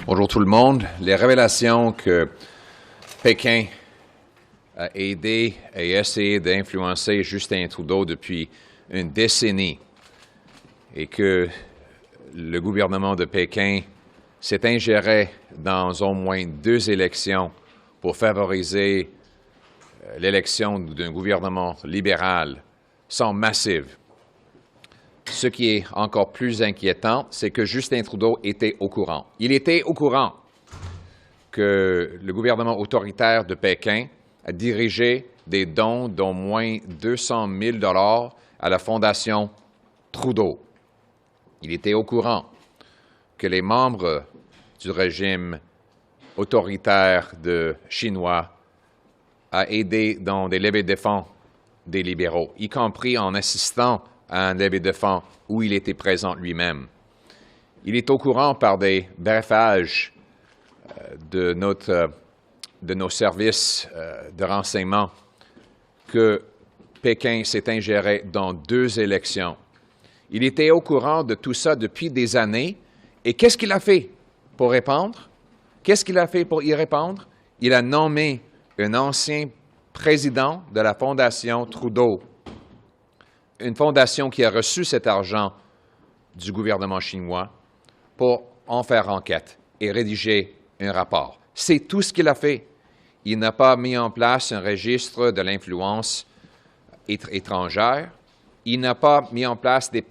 Bonjour tout le monde. Les révélations que Pékin a aidé et essayé d'influencer Justin Trudeau depuis une décennie et que le gouvernement de Pékin s'est ingéré dans au moins 2 élections pour favoriser l'élection d'un gouvernement libéral sont massives. Ce qui est encore plus inquiétant, c'est que Justin Trudeau était au courant. Il était au courant que le gouvernement autoritaire de Pékin a dirigé des dons d'au moins 200 000 $ à la Fondation Trudeau. Il était au courant que les membres du régime autoritaire chinois ont aidé dans des levées de fonds des libéraux, y compris en assistant à un levée de fonds où il était présent lui-même. Il est au courant par des briefages de nos services de renseignement que Pékin s'est ingéré dans 2 élections. Il était au courant de tout ça depuis des années. Et qu'est-ce qu'il a fait pour répondre? Qu'est-ce qu'il a fait pour y répondre? Il a nommé un ancien président de la Fondation Trudeau, une fondation qui a reçu cet argent du gouvernement chinois pour en faire enquête et rédiger un rapport. C'est tout ce qu'il a fait. Il n'a pas mis en place un registre de l'influence étrangère. Il n'a pas mis en place des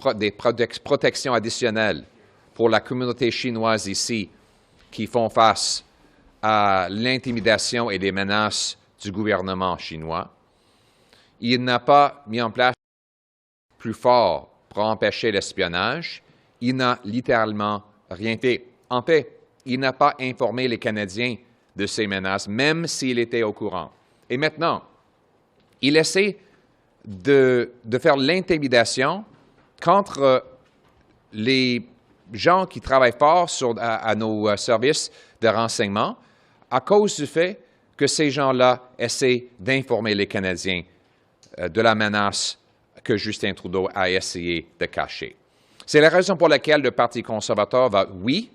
protections additionnelles pour la communauté chinoise ici qui font face à l'intimidation et les menaces du gouvernement chinois. Il n'a pas mis en place plus fort pour empêcher l'espionnage. Il n'a littéralement rien fait. En fait, il n'a pas informé les Canadiens de ces menaces, même s'il était au courant. Et maintenant, il essaie de faire l'intimidation contre les gens qui travaillent fort à nos services de renseignement à cause du fait que ces gens-là essaient d'informer les Canadiens de la menace que Justin Trudeau a essayé de cacher. C'est la raison pour laquelle le Parti conservateur va, oui,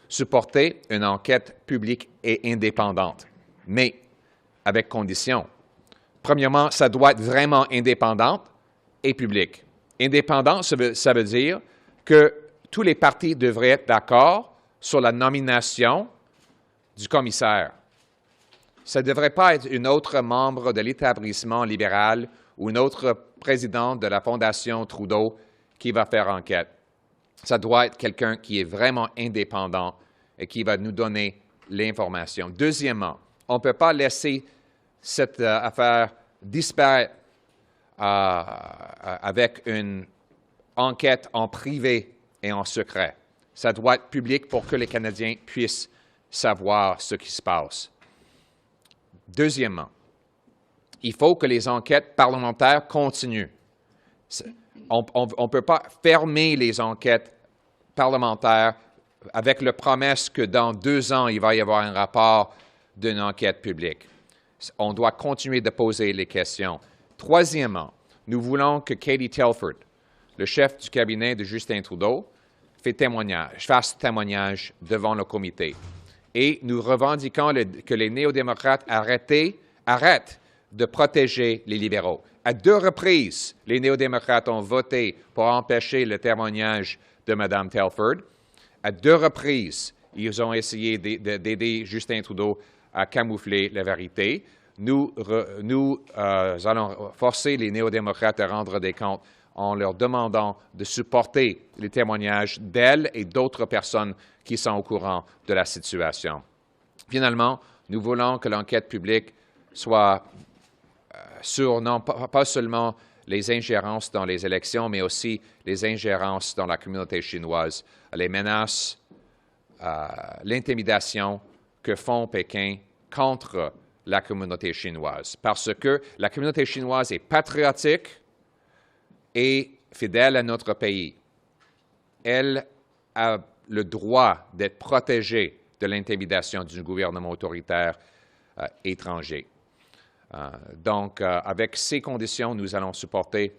supporter une enquête publique et indépendante, mais avec conditions. Premièrement, ça doit être vraiment indépendante et publique. Indépendant, ça veut dire que tous les partis devraient être d'accord sur la nomination du commissaire. Ça ne devrait pas être un autre membre de l'établissement libéral ou un autre président de la Fondation Trudeau qui va faire enquête. Ça doit être quelqu'un qui est vraiment indépendant et qui va nous donner l'information. Deuxièmement, on ne peut pas laisser cette affaire disparaître avec une enquête en privé et en secret. Ça doit être public pour que les Canadiens puissent savoir ce qui se passe. Deuxièmement, il faut que les enquêtes parlementaires continuent. On ne peut pas fermer les enquêtes parlementaires avec la promesse que dans 2 ans, il va y avoir un rapport d'une enquête publique. On doit continuer de poser les questions. Troisièmement, nous voulons que Katie Telford, le chef du cabinet de Justin Trudeau, fasse témoignage devant le comité. Et nous revendiquons que les néo-démocrates arrêtent de protéger les libéraux. À 2 reprises, les néo-démocrates ont voté pour empêcher le témoignage de Mme Telford. À 2 reprises, ils ont essayé d'aider Justin Trudeau à camoufler la vérité. Nous allons forcer les néo-démocrates à rendre des comptes en leur demandant de supporter les témoignages d'elle et d'autres personnes qui sont au courant de la situation. Finalement, nous voulons que l'enquête publique soit sur pas seulement les ingérences dans les élections, mais aussi les ingérences dans la communauté chinoise, les menaces, l'intimidation que font Pékin contre la communauté chinoise. Parce que la communauté chinoise est patriotique et fidèle à notre pays. Elle a le droit d'être protégée de l'intimidation du gouvernement autoritaire étranger. Donc, avec ces conditions, nous allons supporter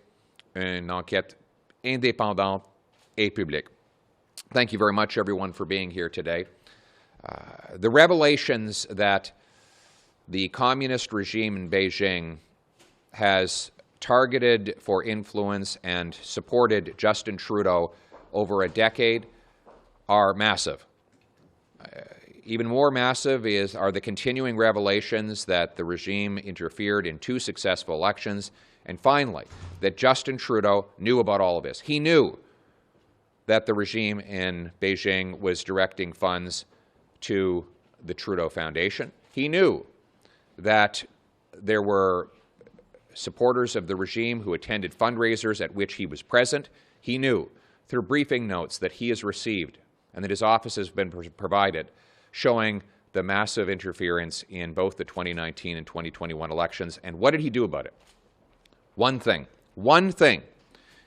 une enquête indépendante et publique. Thank you very much, everyone, for being here today. The revelations that the communist regime in Beijing has targeted for influence and supported Justin Trudeau over a decade are massive. Even more massive are the continuing revelations that the regime interfered in 2 successful elections, and finally, that Justin Trudeau knew about all of this. He knew that the regime in Beijing was directing funds to the Trudeau Foundation. He knew that there were supporters of the regime who attended fundraisers at which he was present. He knew through briefing notes that he has received and that his office has been provided, showing the massive interference in both the 2019 and 2021 elections. And what did he do about it? One thing.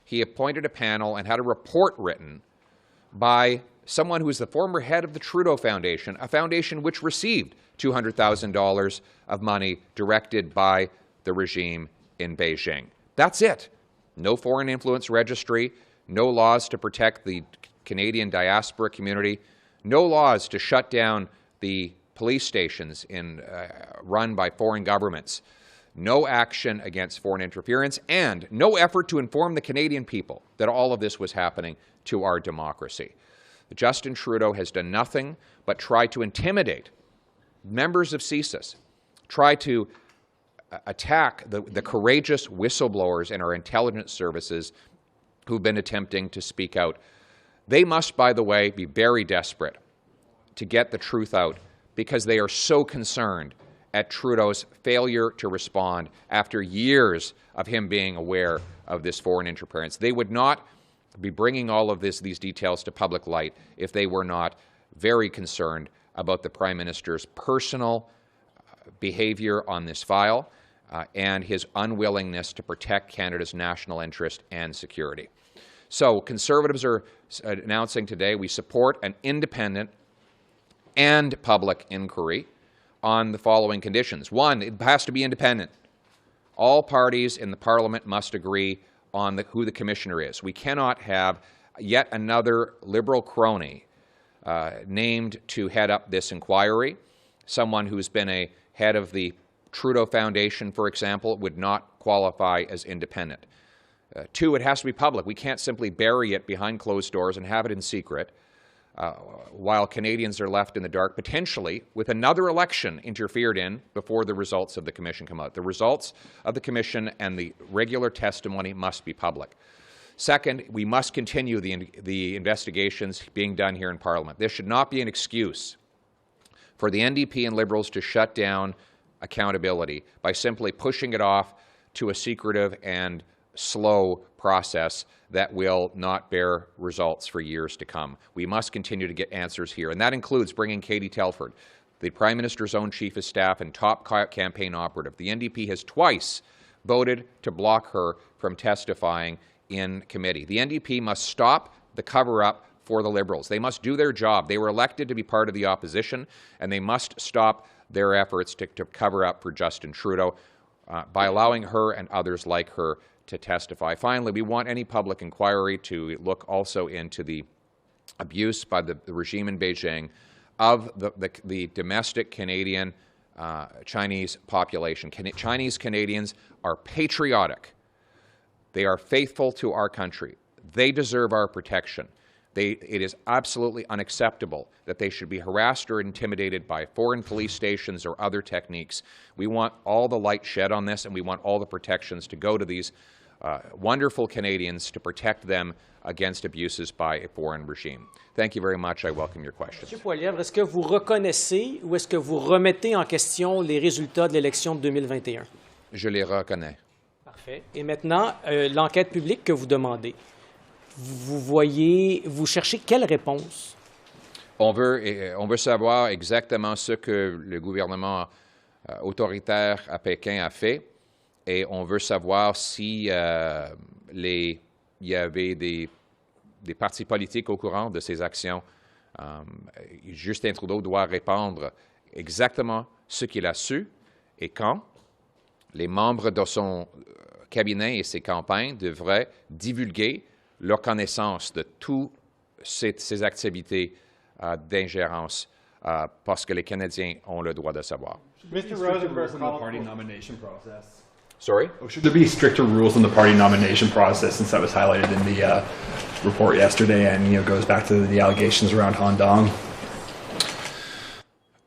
He appointed a panel and had a report written by someone who is the former head of the Trudeau Foundation, a foundation which received $200,000 of money directed by the regime in Beijing. That's it. No foreign influence registry, no laws to protect the Canadian diaspora community, no laws to shut down the police stations run by foreign governments, no action against foreign interference, and no effort to inform the Canadian people that all of this was happening to our democracy. Justin Trudeau has done nothing but try to intimidate members of CSIS, try to attack the courageous whistleblowers in our intelligence services who've been attempting to speak out. They must, by the way, be very desperate to get the truth out because they are so concerned at Trudeau's failure to respond after years of him being aware of this foreign interference. They would not be bringing all of these details to public light if they were not very concerned about the Prime Minister's personal behavior on this file and his unwillingness to protect Canada's national interest and security. So Conservatives are announcing today we support an independent and public inquiry on the following conditions. One, it has to be independent. All parties in the Parliament must agree on who the commissioner is. We cannot have yet another Liberal crony named to head up this inquiry. Someone who's been a head of the Trudeau Foundation, for example, would not qualify as independent. Two, it has to be public. We can't simply bury it behind closed doors and have it in secret while Canadians are left in the dark, potentially with another election interfered in before the results of the commission come out. The results of the commission and the regular testimony must be public. Second, we must continue the investigations being done here in Parliament. This should not be an excuse for the NDP and Liberals to shut down accountability by simply pushing it off to a secretive and slow process that will not bear results for years to come. We must continue to get answers here, and that includes bringing Katie Telford, the Prime Minister's own Chief of Staff and top campaign operative. The NDP has twice voted to block her from testifying in committee. The NDP must stop the cover-up for the Liberals. They must do their job. They were elected to be part of the opposition, and they must stop their efforts to cover up for Justin Trudeau by allowing her and others like her to testify. Finally, we want any public inquiry to look also into the abuse by the regime in Beijing of the domestic Canadian Chinese population. Chinese Canadians are patriotic. They are faithful to our country. They deserve our protection. It is absolutely unacceptable that they should be harassed or intimidated by foreign police stations or other techniques. We want all the light shed on this, and we want all the protections to go to these wonderful Canadians to protect them against abuses by a foreign regime. Thank you very much. I welcome your questions. Monsieur Poilievre, est-ce que vous reconnaissez ou est-ce que vous remettez en question les résultats de l'élection de 2021? Je les reconnais. Parfait. Et maintenant, l'enquête publique que vous demandez. Vous cherchez quelle réponse? On veut savoir exactement ce que le gouvernement autoritaire à Pékin a fait et on veut savoir si il y avait des partis politiques au courant de ces actions. Justin Trudeau doit répondre exactement ce qu'il a su et quand. Les membres de son cabinet et ses campagnes devraient divulguer leur connaissance de toutes ces activités d'ingérence parce que les Canadiens ont le droit de savoir. Mr. Rosenberg, on the party nomination process. Sorry? Should there be stricter rules on the party nomination process, since that was highlighted in the report yesterday, and goes back to the allegations around Han Dong?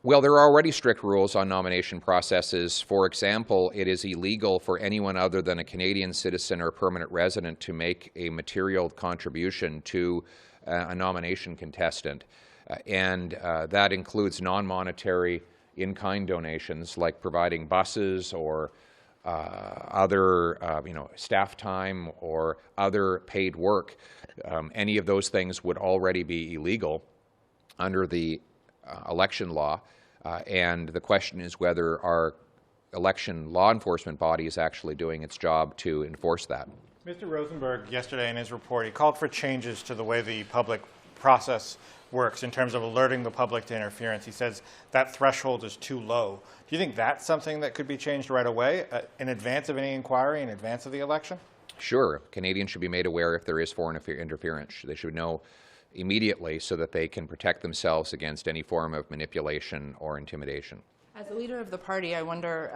Well, there are already strict rules on nomination processes. For example, it is illegal for anyone other than a Canadian citizen or permanent resident to make a material contribution to a nomination contestant. And that includes non-monetary in-kind donations, like providing buses or other staff time or other paid work. Any of those things would already be illegal under the election law. And the question is whether our election law enforcement body is actually doing its job to enforce that. Mr. Rosenberg, yesterday in his report, he called for changes to the way the public process works in terms of alerting the public to interference. He says that threshold is too low. Do you think that's something that could be changed right away, in advance of any inquiry, in advance of the election? Sure. Canadians should be made aware if there is foreign interference. They should know immediately so that they can protect themselves against any form of manipulation or intimidation. As a leader of the party, I wonder,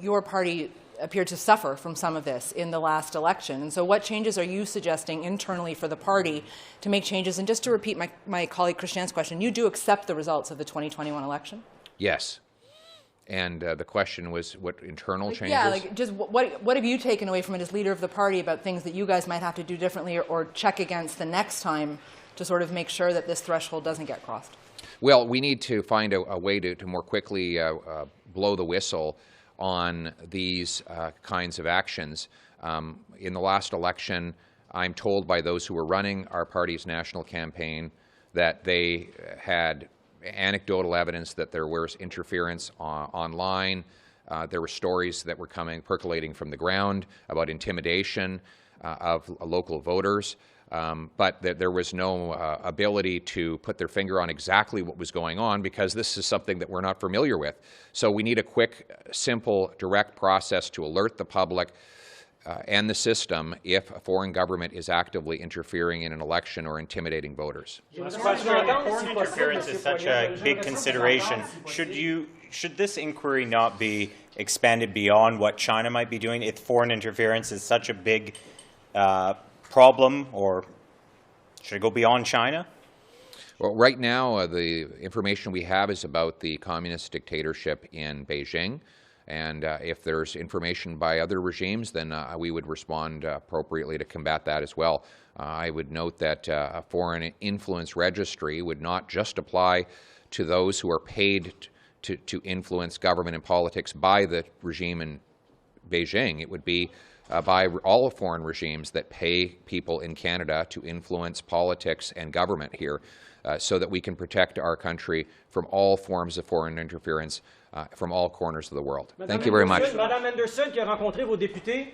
your party appeared to suffer from some of this in the last election. And so what changes are you suggesting internally for the party to make changes? And just to repeat my colleague Christian's question, you do accept the results of the 2021 election? Yes. And the question was what internal changes? Yeah, just what have you taken away from it as leader of the party about things that you guys might have to do differently or check against the next time to sort of make sure that this threshold doesn't get crossed? Well, we need to find a way to more quickly blow the whistle on these kinds of actions. In the last election, I'm told by those who were running our party's national campaign that they had anecdotal evidence that there was interference online. There were stories that were percolating from the ground about intimidation of local voters. But there was no ability to put their finger on exactly what was going on because this is something that we're not familiar with. So we need a quick, simple, direct process to alert the public and the system if a foreign government is actively interfering in an election or intimidating voters. Foreign interference is such a big consideration. Should this inquiry not be expanded beyond what China might be doing if foreign interference is such a big problem, or should it go beyond China? Well, right now, the information we have is about the communist dictatorship in Beijing. And if there's information by other regimes, then we would respond appropriately to combat that as well. I would note that a foreign influence registry would not just apply to those who are paid to influence government and politics by the regime in Beijing. It would be by all foreign regimes that pay people in Canada to influence politics and government here so that we can protect our country from all forms of foreign interference from all corners of the world. Thank you very much. Madame Anderson, qui a rencontré vos députés,